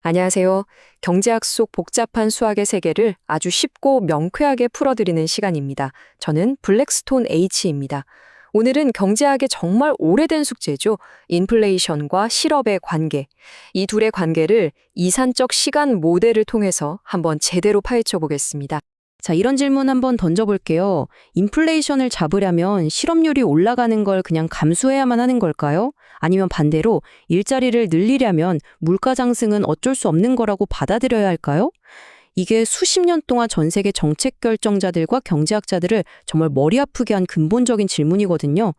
안녕하세요. 경제학 속 복잡한 수학의 세계를 아주 쉽고 명쾌하게 풀어드리는 시간입니다. 저는 블랙스톤 H입니다. 오늘은 경제학의 정말 오래된 숙제죠. 인플레이션과 실업의 관계. 이 둘의 관계를 이산적 시간 모델을 통해서 한번 제대로 파헤쳐 보겠습니다. 자, 이런 질문 한번 던져볼게요. 인플레이션을 잡으려면 실업률이 올라가는 걸 그냥 감수해야만 하는 걸까요? 아니면 반대로 일자리를 늘리려면 물가 상승은 어쩔 수 없는 거라고 받아들여야 할까요? 이게 수십 년 동안 전 세계 정책 결정자들과 경제학자들을 정말 머리 아프게 한 근본적인 질문이거든요.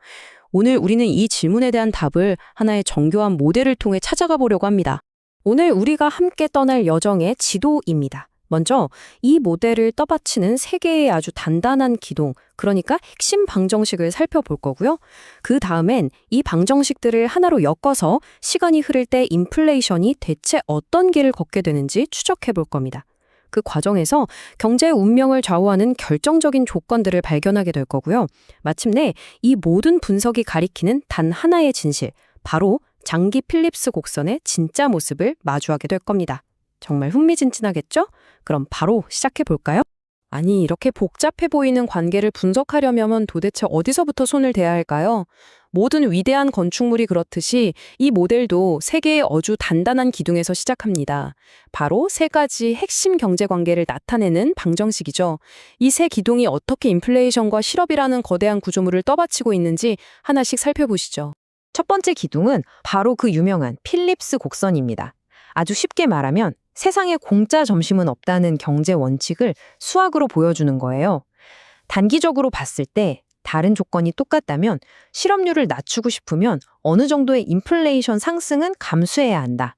오늘 우리는 이 질문에 대한 답을 하나의 정교한 모델을 통해 찾아가 보려고 합니다. 오늘 우리가 함께 떠날 여정의 지도입니다. 먼저 이 모델을 떠받치는 세 개의 아주 단단한 기둥, 그러니까 핵심 방정식을 살펴볼 거고요. 그 다음엔 이 방정식들을 하나로 엮어서 시간이 흐를 때 인플레이션이 대체 어떤 길을 걷게 되는지 추적해 볼 겁니다. 그 과정에서 경제의 운명을 좌우하는 결정적인 조건들을 발견하게 될 거고요. 마침내 이 모든 분석이 가리키는 단 하나의 진실, 바로 장기 필립스 곡선의 진짜 모습을 마주하게 될 겁니다. 정말 흥미진진하겠죠? 그럼 바로 시작해 볼까요? 아니, 이렇게 복잡해 보이는 관계를 분석하려면 도대체 어디서부터 손을 대야 할까요? 모든 위대한 건축물이 그렇듯이 이 모델도 세 개의 아주 단단한 기둥에서 시작합니다. 바로 세 가지 핵심 경제 관계를 나타내는 방정식이죠. 이 세 기둥이 어떻게 인플레이션과 실업이라는 거대한 구조물을 떠받치고 있는지 하나씩 살펴보시죠. 첫 번째 기둥은 바로 그 유명한 필립스 곡선입니다. 아주 쉽게 말하면 세상에 공짜 점심은 없다는 경제 원칙을 수학으로 보여주는 거예요. 단기적으로 봤을 때 다른 조건이 똑같다면 실업률을 낮추고 싶으면 어느 정도의 인플레이션 상승은 감수해야 한다.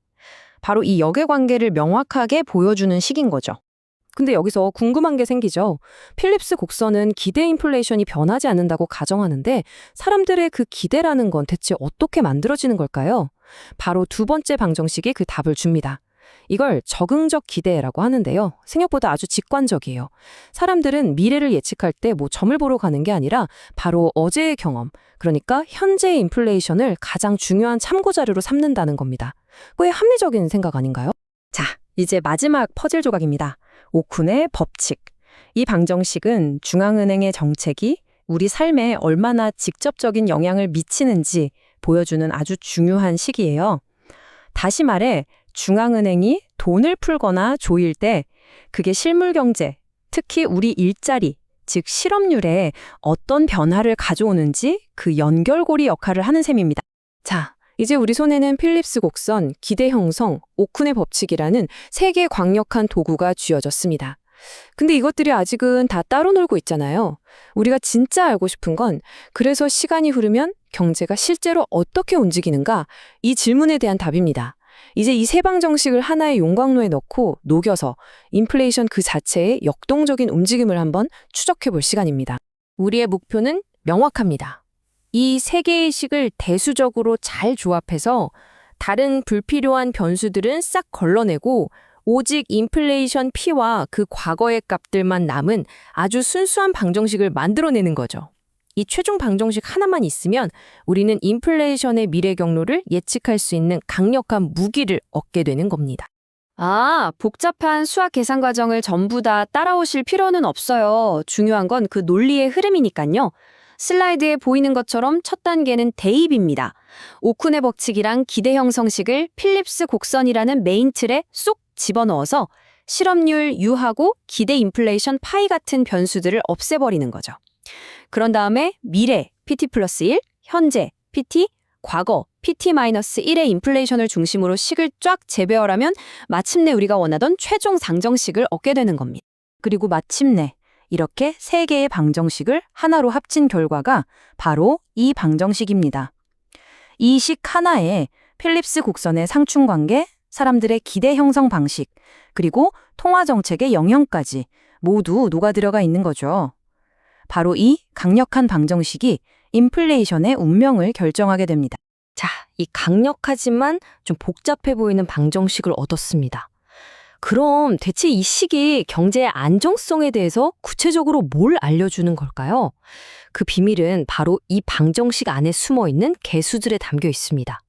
바로 이 역의 관계를 명확하게 보여주는 식인 거죠. 근데 여기서 궁금한 게 생기죠. 필립스 곡선은 기대 인플레이션이 변하지 않는다고 가정하는데 사람들의 그 기대라는 건 대체 어떻게 만들어지는 걸까요? 바로 두 번째 방정식이 그 답을 줍니다. 이걸 적응적 기대라고 하는데요. 생각보다 아주 직관적이에요. 사람들은 미래를 예측할 때 점을 보러 가는 게 아니라 바로 어제의 경험, 그러니까 현재의 인플레이션을 가장 중요한 참고 자료로 삼는다는 겁니다. 꽤 합리적인 생각 아닌가요? 자, 이제 마지막 퍼즐 조각입니다. 오쿤의 법칙. 이 방정식은 중앙은행의 정책이 우리 삶에 얼마나 직접적인 영향을 미치는지 보여주는 아주 중요한 식이에요. 다시 말해 중앙은행이 돈을 풀거나 조일 때 그게 실물 경제, 특히 우리 일자리, 즉 실업률에 어떤 변화를 가져오는지 그 연결고리 역할을 하는 셈입니다. 자, 이제 우리 손에는 필립스 곡선, 기대 형성, 오쿤의 법칙이라는 세 개의 강력한 도구가 쥐어졌습니다. 근데 이것들이 아직은 다 따로 놀고 있잖아요. 우리가 진짜 알고 싶은 건 그래서 시간이 흐르면 경제가 실제로 어떻게 움직이는가? 이 질문에 대한 답입니다. 이제 이 세 방정식을 하나의 용광로에 넣고 녹여서 인플레이션 그 자체의 역동적인 움직임을 한번 추적해 볼 시간입니다. 우리의 목표는 명확합니다. 이 세 개의 식을 대수적으로 잘 조합해서 다른 불필요한 변수들은 싹 걸러내고 오직 인플레이션 P와 그 과거의 값들만 남은 아주 순수한 방정식을 만들어내는 거죠. 이 최종 방정식 하나만 있으면 우리는 인플레이션의 미래 경로를 예측할 수 있는 강력한 무기를 얻게 되는 겁니다. 아, 복잡한 수학 계산 과정을 전부 다 따라오실 필요는 없어요. 중요한 건 그 논리의 흐름이니까요. 슬라이드에 보이는 것처럼 첫 단계는 대입입니다. 오쿤의 법칙이랑 기대 형성식을 필립스 곡선이라는 메인 틀에 쏙 집어넣어서 실업률 U하고 기대 인플레이션 파이 같은 변수들을 없애버리는 거죠. 그런 다음에 미래 PT 플러스 1, 현재 PT, 과거 PT-1의 인플레이션을 중심으로 식을 쫙 재배열하면 마침내 우리가 원하던 최종 상정식을 얻게 되는 겁니다. 그리고 마침내 이렇게 세 개의 방정식을 하나로 합친 결과가 바로 이 방정식입니다. 이 식 하나에 필립스 곡선의 상충관계, 사람들의 기대 형성 방식, 그리고 통화 정책의 영향까지 모두 녹아들어가 있는 거죠. 바로 이 강력한 방정식이 인플레이션의 운명을 결정하게 됩니다. 자, 이 강력하지만 좀 복잡해 보이는 방정식을 얻었습니다. 그럼 대체 이 식이 경제의 안정성에 대해서 구체적으로 뭘 알려주는 걸까요? 그 비밀은 바로 이 방정식 안에 숨어 있는 개수들에 담겨 있습니다.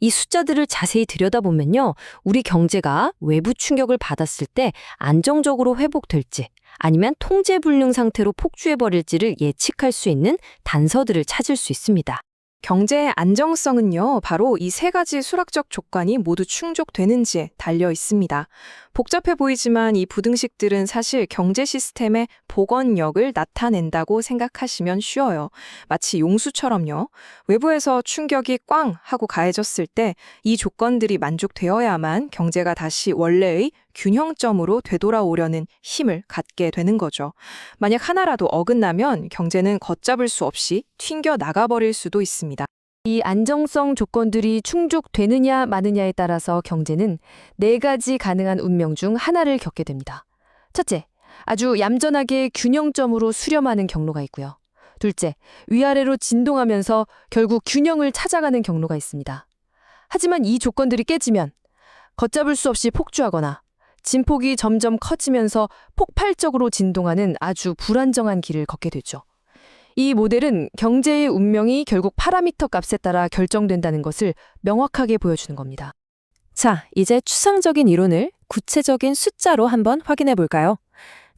이 숫자들을 자세히 들여다보면요. 우리 경제가 외부 충격을 받았을 때 안정적으로 회복될지 아니면 통제불능 상태로 폭주해버릴지를 예측할 수 있는 단서들을 찾을 수 있습니다. 경제의 안정성은요, 바로 이 세 가지 수학적 조건이 모두 충족되는지에 달려 있습니다. 복잡해 보이지만 이 부등식들은 사실 경제 시스템의 복원력을 나타낸다고 생각하시면 쉬워요. 마치 용수처럼요. 외부에서 충격이 꽝 하고 가해졌을 때 이 조건들이 만족되어야만 경제가 다시 원래의 균형점으로 되돌아오려는 힘을 갖게 되는 거죠. 만약 하나라도 어긋나면 경제는 걷잡을 수 없이 튕겨 나가버릴 수도 있습니다. 이 안정성 조건들이 충족되느냐 마느냐에 따라서 경제는 4가지 가능한 운명 중 하나를 겪게 됩니다. 첫째, 아주 얌전하게 균형점으로 수렴하는 경로가 있고요. 둘째, 위아래로 진동하면서 결국 균형을 찾아가는 경로가 있습니다. 하지만 이 조건들이 깨지면 걷잡을 수 없이 폭주하거나 진폭이 점점 커지면서 폭발적으로 진동하는 아주 불안정한 길을 걷게 되죠. 이 모델은 경제의 운명이 결국 파라미터 값에 따라 결정된다는 것을 명확하게 보여주는 겁니다. 자, 이제 추상적인 이론을 구체적인 숫자로 한번 확인해 볼까요?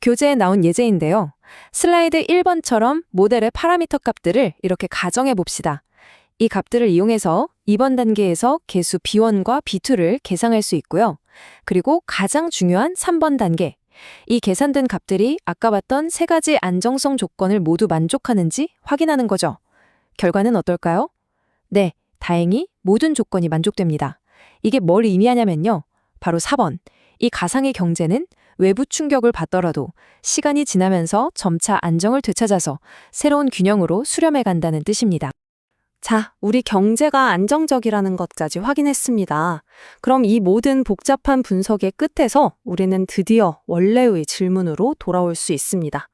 교재에 나온 예제인데요. 슬라이드 1번처럼 모델의 파라미터 값들을 이렇게 가정해 봅시다. 이 값들을 이용해서 이번 단계에서 계수 B1과 B2를 계산할 수 있고요. 그리고 가장 중요한 3번 단계. 이 계산된 값들이 아까 봤던 3가지 안정성 조건을 모두 만족하는지 확인하는 거죠. 결과는 어떨까요? 네, 다행히 모든 조건이 만족됩니다. 이게 뭘 의미하냐면요. 바로 4번. 이 가상의 경제는 외부 충격을 받더라도 시간이 지나면서 점차 안정을 되찾아서 새로운 균형으로 수렴해 간다는 뜻입니다. 자, 우리 경제가 안정적이라는 것까지 확인했습니다. 그럼 이 모든 복잡한 분석의 끝에서 우리는 드디어 원래의 질문으로 돌아올 수 있습니다.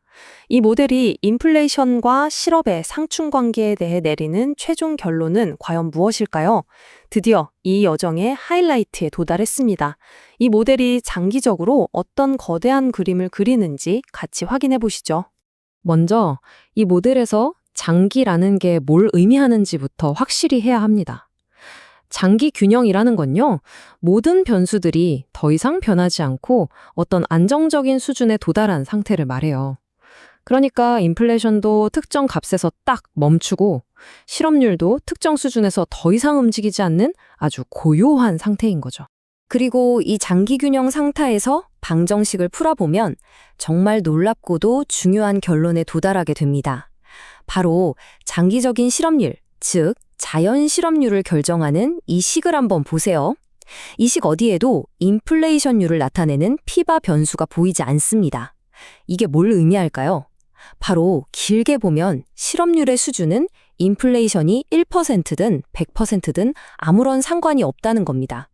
이 모델이 인플레이션과 실업의 상충 관계에 대해 내리는 최종 결론은 과연 무엇일까요? 드디어 이 여정의 하이라이트에 도달했습니다. 이 모델이 장기적으로 어떤 거대한 그림을 그리는지 같이 확인해 보시죠. 먼저 이 모델에서 장기라는 게 뭘 의미하는지부터 확실히 해야 합니다. 장기 균형이라는 건요, 모든 변수들이 더 이상 변하지 않고 어떤 안정적인 수준에 도달한 상태를 말해요. 그러니까 인플레이션도 특정 값에서 딱 멈추고 실업률도 특정 수준에서 더 이상 움직이지 않는 아주 고요한 상태인 거죠. 그리고 이 장기 균형 상태에서 방정식을 풀어보면 정말 놀랍고도 중요한 결론에 도달하게 됩니다. 바로 장기적인 실업률, 즉 자연 실업률을 결정하는 이 식을 한번 보세요. 이 식 어디에도 인플레이션율을 나타내는 피바 변수가 보이지 않습니다. 이게 뭘 의미할까요? 바로 길게 보면 실업률의 수준은 인플레이션이 1%든 100%든 아무런 상관이 없다는 겁니다.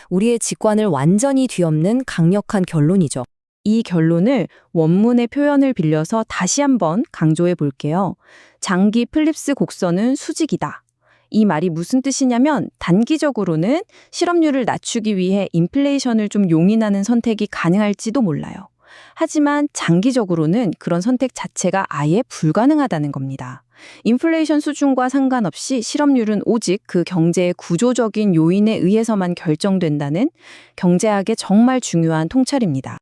우리의 직관을 완전히 뒤엎는 강력한 결론이죠. 이 결론을 원문의 표현을 빌려서 다시 한번 강조해 볼게요. 장기 필립스 곡선은 수직이다. 이 말이 무슨 뜻이냐면 단기적으로는 실업률을 낮추기 위해 인플레이션을 좀 용인하는 선택이 가능할지도 몰라요. 하지만 장기적으로는 그런 선택 자체가 아예 불가능하다는 겁니다. 인플레이션 수준과 상관없이 실업률은 오직 그 경제의 구조적인 요인에 의해서만 결정된다는 경제학의 정말 중요한 통찰입니다.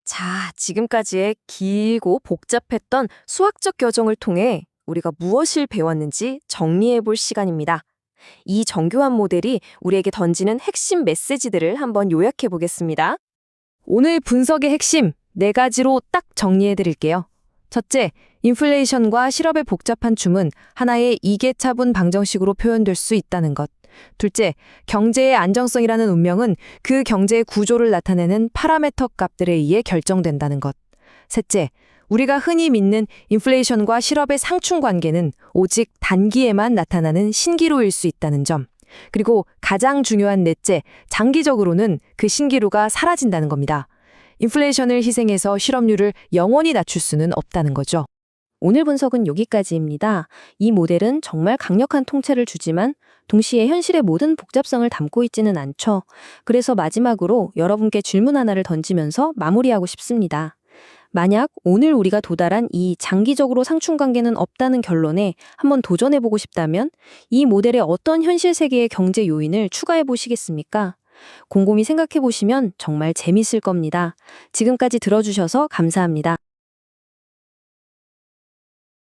자, 지금까지의 길고 복잡했던 수학적 교정을 통해 우리가 무엇을 배웠는지 정리해 볼 시간입니다. 이 정교한 모델이 우리에게 던지는 핵심 메시지들을 한번 요약해 보겠습니다. 오늘 분석의 핵심 4가지로 딱 정리해 드릴게요. 첫째, 인플레이션과 실업의 복잡한 춤은 하나의 이계차분 방정식으로 표현될 수 있다는 것. 둘째, 경제의 안정성이라는 운명은 그 경제의 구조를 나타내는 파라미터 값들에 의해 결정된다는 것. 셋째, 우리가 흔히 믿는 인플레이션과 실업의 상충 관계는 오직 단기에만 나타나는 신기루일 수 있다는 점. 그리고 가장 중요한 넷째, 장기적으로는 그 신기루가 사라진다는 겁니다. 인플레이션을 희생해서 실업률을 영원히 낮출 수는 없다는 거죠. 오늘 분석은 여기까지입니다. 이 모델은 정말 강력한 통찰을 주지만 동시에 현실의 모든 복잡성을 담고 있지는 않죠. 그래서 마지막으로 여러분께 질문 하나를 던지면서 마무리하고 싶습니다. 만약 오늘 우리가 도달한 이 장기적으로 상충관계는 없다는 결론에 한번 도전해보고 싶다면 이 모델의 어떤 현실 세계의 경제 요인을 추가해 보시겠습니까? 곰곰이 생각해 보시면 정말 재밌을 겁니다. 지금까지 들어주셔서 감사합니다.